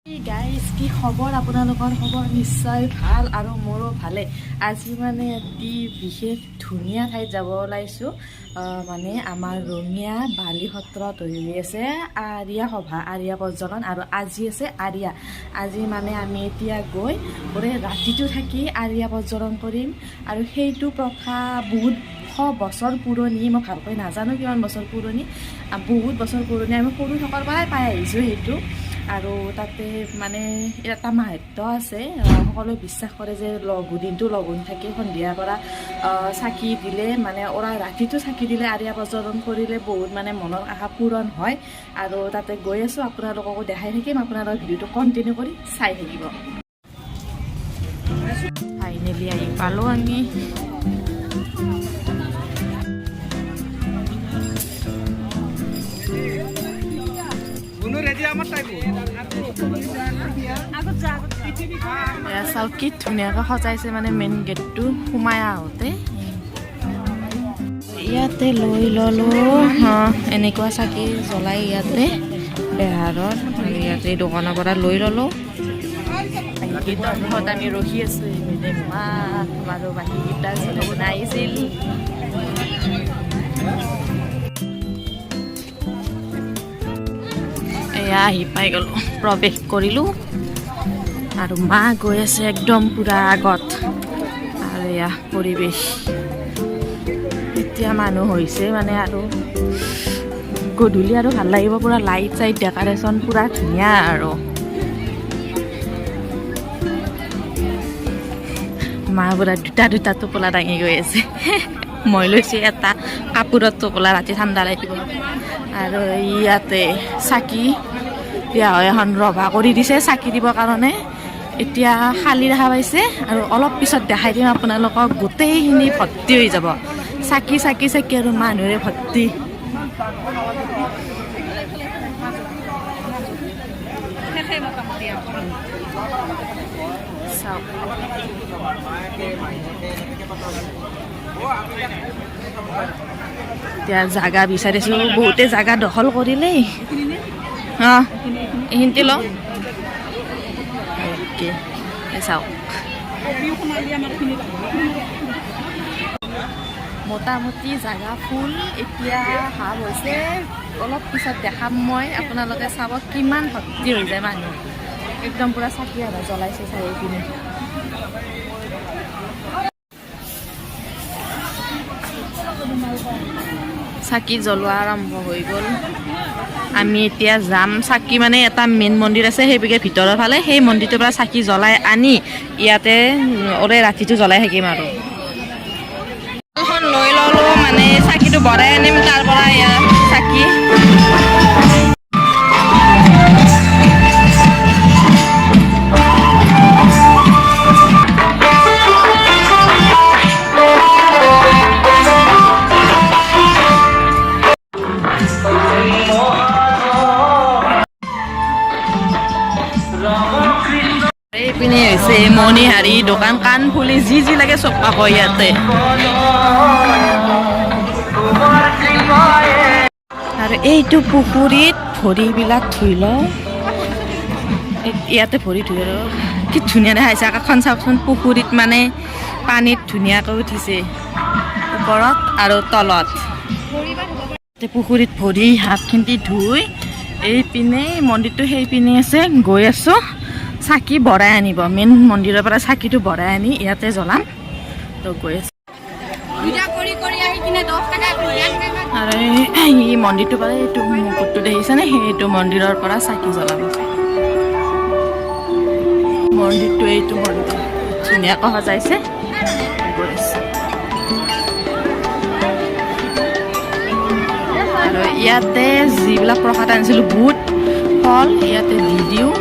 guys কি খবৰ আপোনালোকৰ খবৰ নিশ্চয় ভাল আৰু মোৰো ভালে আজি মানে এটি বিশেষ ধুনীয়া ঠাইত যাব ওলাইছোঁ মানে আমাৰ ৰঙিয়া বালি সত্ৰত হৈ আছে আৰিয়া সভা আৰিয়া প্ৰজ্বলন আৰু আজি আছে আৰিয়া আজি মানে আমি এতিয়া গৈ গোটেই ৰাতিটো থাকি আৰিয়া প্ৰজ্বলন কৰিম আৰু সেইটো প্ৰথা বহুত বছৰ পুৰণি মই ভালকৈ নাজানো কিমান বছৰ পুৰণি বহুত বছৰ পুৰণি আমি সৰু থকাৰ পৰাই পাই আহিছোঁ সেইটো আৰু তাতে মানে এটা মাহাত্য আছে সকলোৱে বিশ্বাস কৰে যে দিনটো লঘোণ থাকি সন্ধিয়াৰ পৰা চাকি দিলে মানে ওৰা ৰাতিটো চাকি দিলে আৰিয়া প্ৰজ্বলন কৰিলে বহুত মানে মনৰ আশা পূৰণ হয় আৰু তাতে গৈ আছোঁ আপোনালোককো দেখাই থাকিম আপোনালোকৰ ভিডিঅ'টো কণ্টিনিউ কৰি চাই থাকিব ফাইনেলি আহি পালোঁ আমি চাও কি ধুনীয়াকৈ সজাইছে মানে মেইন গেটটো সোমাই আহোঁতে ইয়াতে লৈ ল'লোঁ এনেকুৱা চাকি জ্বলাই ইয়াতে বেহাৰৰ আৰু ইয়াতে দোকানৰ পৰা লৈ ল'লোঁ গেটত আমি ৰখি আছোঁ আৰু বাকীকেইটা যিটো নাহিছিল এয়া আহি পাই গ'লোঁ প্ৰৱেশ কৰিলোঁ আৰু মা গৈ আছে একদম পুৰা আগত আৰু এয়া পৰিৱেশ এতিয়া মানুহ হৈছে মানে আৰু গধূলি আৰু ভাল লাগিব পুৰা লাইট চাইট ডেক'ৰেশ্যন পুৰা ধুনীয়া আৰু মা পুৰা দুটা টোপোলা দাঙি গৈ আছে মই লৈছোঁ এটা কাপোৰত টোপোলা ৰাতি ঠাণ্ডা লাগিব আৰু ইয়াতে চাকি দিয়া হয় এখন ৰভা কৰি দিছে চাকি দিবৰ কাৰণে এতিয়া খালী দেখা পাইছে আৰু অলপ পিছত দেখাই দিম আপোনালোকক গোটেইখিনি ভৰ্তি হৈ যাব চাকি চাকি চাকি আৰু মানুহৰে ভৰ্তি চাওক এতিয়া জাগা বিচাৰিছোঁ বহুতে জাগা দখল কৰিলেই এইখিনিতে লওঁ চাওক মোটামুটি জাগা ফুল এতিয়া হাফ হৈছে অলপ পিছত দেখাম মই আপোনালোকে চাব কিমান ভৰ্তি হৈ যায় মানুহ একদম পুৰা চাকি আৰু জ্বলাইছে চাৰিওপিনে চাকি জ্বলোৱা আৰম্ভ হৈ গ'ল আমি এতিয়া যাম চাকি মানে এটা মেইন মন্দিৰ আছে সেইভাগে ভিতৰৰ ফালে সেই মন্দিৰটোৰ পৰা চাকি জ্বলাই আনি ইয়াতে ওৰে ৰাতিটো জ্বলাই থাকিম আৰু লৈ ল'লোঁ মানে চাকিটো ভৰাই আনিম তাৰ পৰা ইয়াৰ চাকি এইপিনে হৈছে মণিহাৰী দোকান কাণফুলি যি লাগে চব পাব ইয়াতে আৰু এইটো পুখুৰীত ভৰিবিলাক ধুই লওঁ ইয়াতে ভৰি ধুই লওঁ কি ধুনীয়া দেখাইছে আকাশখন চাওকচোন পুখুৰীত মানে পানীত ধুনীয়াকৈ উঠিছে ওপৰত আৰু তলত পুখুৰীত ভৰি হাতখিনি ধুই এইপিনে মন্দিৰটো সেইপিনে আছে গৈ আছোঁ চাকি ভৰাই আনিব মেইন মন্দিৰৰ পৰা চাকিটো ভৰাই আনি ইয়াতে জ্বলাম তো গৈ আছোঁ আৰু এই মন্দিৰটোৰ পৰা এইটো মুকুটটো দেখিছেনে সেইটো মন্দিৰৰ পৰা চাকি জ্বলাম মন্দিৰটো এইটো মন্দিৰ ধুনীয়াকৈ সজাইছে গৈ আছোঁ আৰু ইয়াতে যিবিলাক প্ৰসাদ আনিছিলোঁ বুট ফল ইয়াতে দি দিওঁ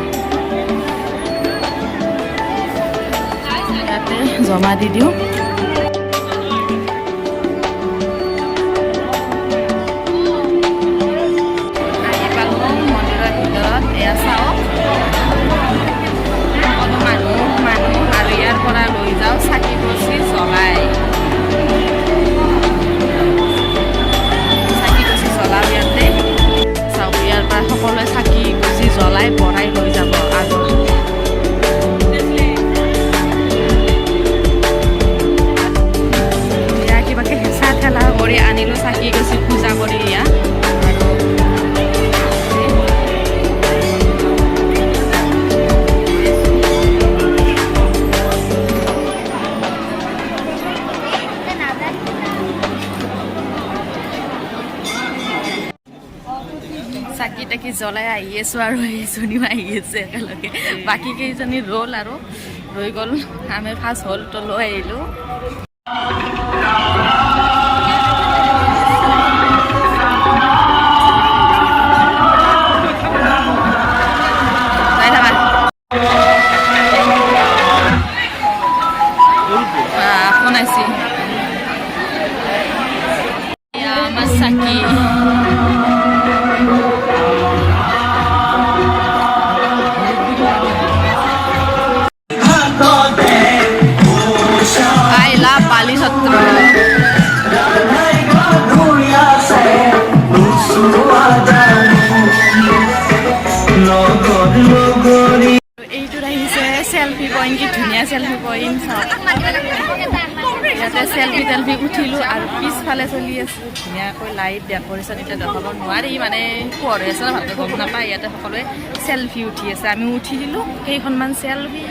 ইয়াতে জমা দি দিওঁ আহি পালোঁ মন্দিৰৰ ভিতৰত এয়া চাওক সকলো মানুহ আৰু ইয়াৰ পৰা লৈ যাওঁ চাকি গছি জ্বলাই চাওক ইয়াৰ পৰা সকলোৱে চাকি গছি জ্বলাই বৰাই লৈ যাব আৰু জ্বলাই আহি আছোঁ আৰু এইজনীও আহি আছে একেলগে বাকী কেইজনী ৰ'ল আৰু ৰৈ গ'ল আমি ফাৰ্ষ্ট হলটো লৈ আহিলোঁ বনাইছি মাছাকি আইলা বালি সত্র এইটোত আহিছে সেলফি পইণ্ট কি ধুনীয়া সেলফি পইণ্ট ইয়াতে সেলফি টেলফি উঠিলোঁ আৰু পিছফালে চলি আছোঁ ধুনীয়াকৈ লাইট ডেক'ৰেশ্যন এতিয়া দেখাব নোৱাৰি মানে পোহৰ হৈ আছে ভালকৈ গম নাপায় ইয়াতে সকলোৱে চেলফি উঠি আছে আমি উঠি দিলোঁ কেইখনমান চেলফি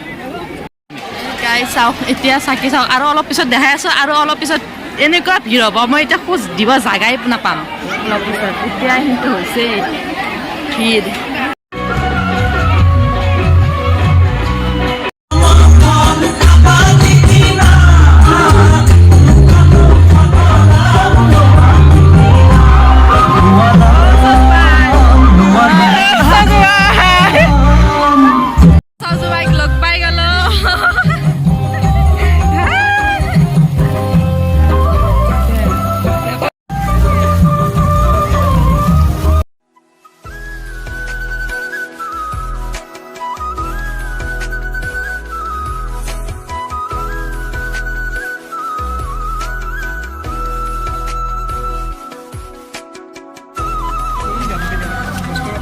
গাই চাওক এতিয়া চাকি চাওক আৰু অলপ পিছত দেখাই আছোঁ আৰু অলপ পিছত এনেকুৱা ভিৰ হ'ব মই এতিয়া খোজ দিব জাগাই নাপাম অলপ পিছত এতিয়া কিন্তু হৈছে ভিৰ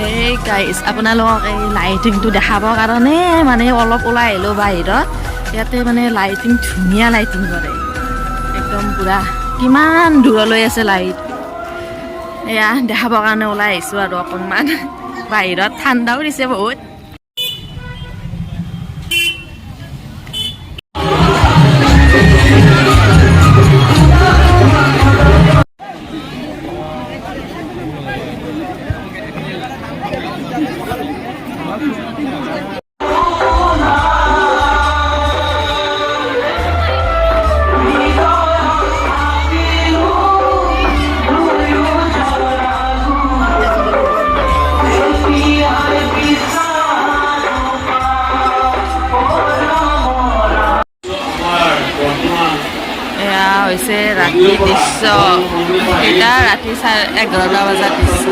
এই গাইজ আপোনালোকক এই লাইটিংটো দেখাবৰ কাৰণে মানে অলপ ওলাই আহিলোঁ বাহিৰত ইয়াতে মানে লাইটিং ধুনীয়া লাইটিং কৰে একদম পূৰা কিমান দূৰলৈ আছে লাইট এয়া দেখাবৰ কাৰণে ওলাই আহিছোঁ আৰু অকণমান বাহিৰত ঠাণ্ডাও দিছে বহুত হৈছে ৰাতি দৃশ্য এটা ৰাতি 11টা বজাত দৃশ্য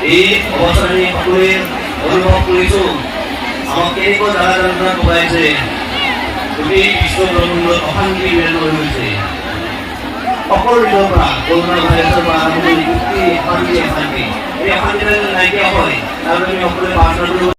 এই অৱস্থাৰে সকলোৱে অনুভৱ কৰিছোঁ আমাক কেনেকৈ জাগা যন্ত্ৰণা পকাইছে গোটেই বিশ্ব ব্ৰহ্মাণ্ডত অশান্তি বিৰাজ হৈ গৈছে সকলো দিশৰ পৰা কৰোণা ভাইৰাছৰ পৰা আৰম্ভ কৰি গোটেই শান্তি এই অশান্তি নাইকিয়া হয় তাৰ বাবে সকলোৱে প্ৰাৰ্থনা কৰিব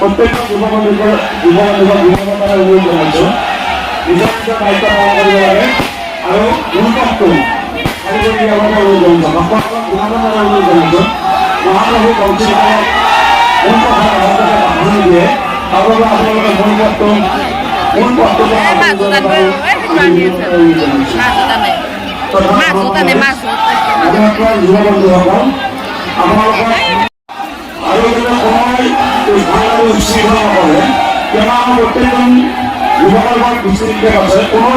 প্ৰত্যেকজন যুৱক যুৱতীৰ অনুৰোধ জনাইছোঁ নিজৰ নিজৰ দায়িত্ব পালন কৰিব লাগে আৰু গুৰুত্বটো অনুৰোধ জনাইছোঁ মহাপ্ৰভু কৌশিক দিয়ে তাৰ বাবে আপোনালোকে গুৰুত্বটো কোন বক্তব্য মাছ উঠান আমি মাছ উঠানে মাছ আপোনালোকৰ যুৱ বন্ধুসকল আপোনালোকৰ আৰু যাতে সময় ভাল আৰু উচ্ছৃঙ্খল নকৰে কিয়নো আমাৰ প্ৰত্যেকজন যুৱকৰ লগত বিস্তৃত আছে কোনো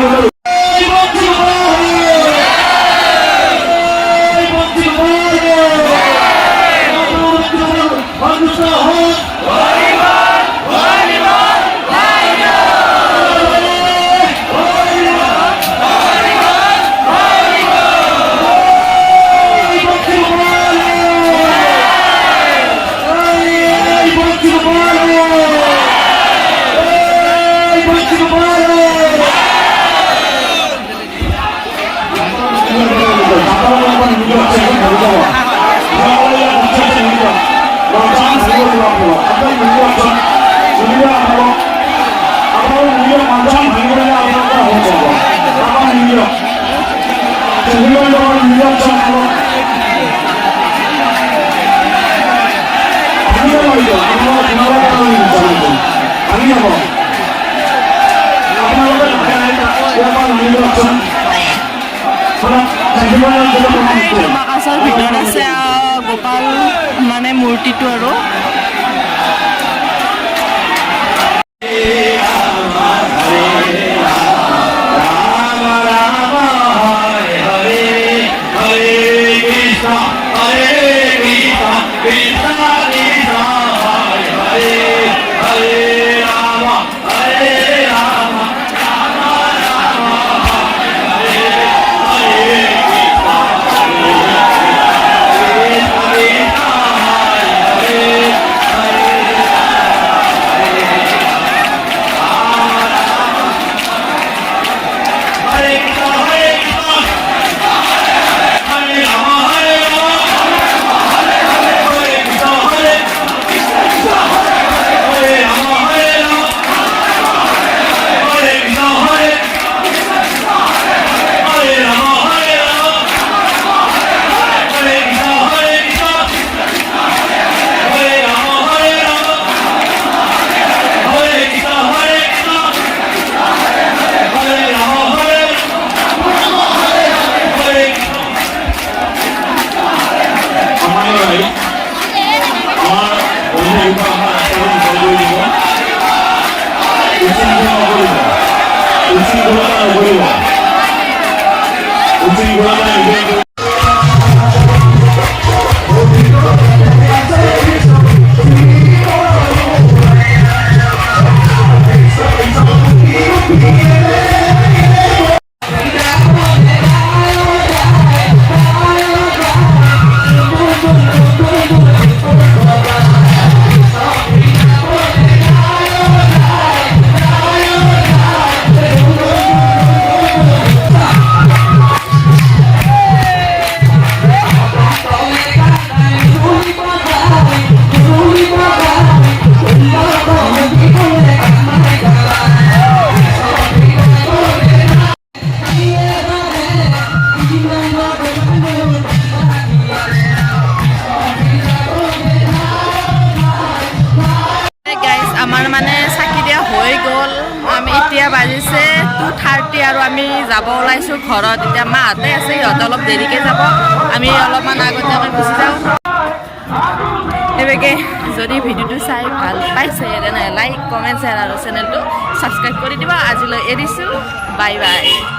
বাকাচৰ ভিতৰত আছে গোপাল মানে মূৰ্তিটো আৰু আমাৰ মানে চাকি দিয়া হৈ গ'ল আমি এতিয়া বাজিছে 2:30 আৰু আমি যাব ওলাইছোঁ ঘৰত এতিয়া মাহঁতে আছে সিহঁতে অলপ দেৰিকৈ যাব আমি অলপমান আগতীয়াকৈ গুচি যাওঁ সেইবাবে যদি ভিডিঅ'টো চাই ভাল পাইছে তেনে লাইক কমেণ্ট শ্বেয়াৰ আৰু চেনেলটো ছাবস্ক্ৰাইব কৰি দিব আজিলৈ এৰিছোঁ বাই বাই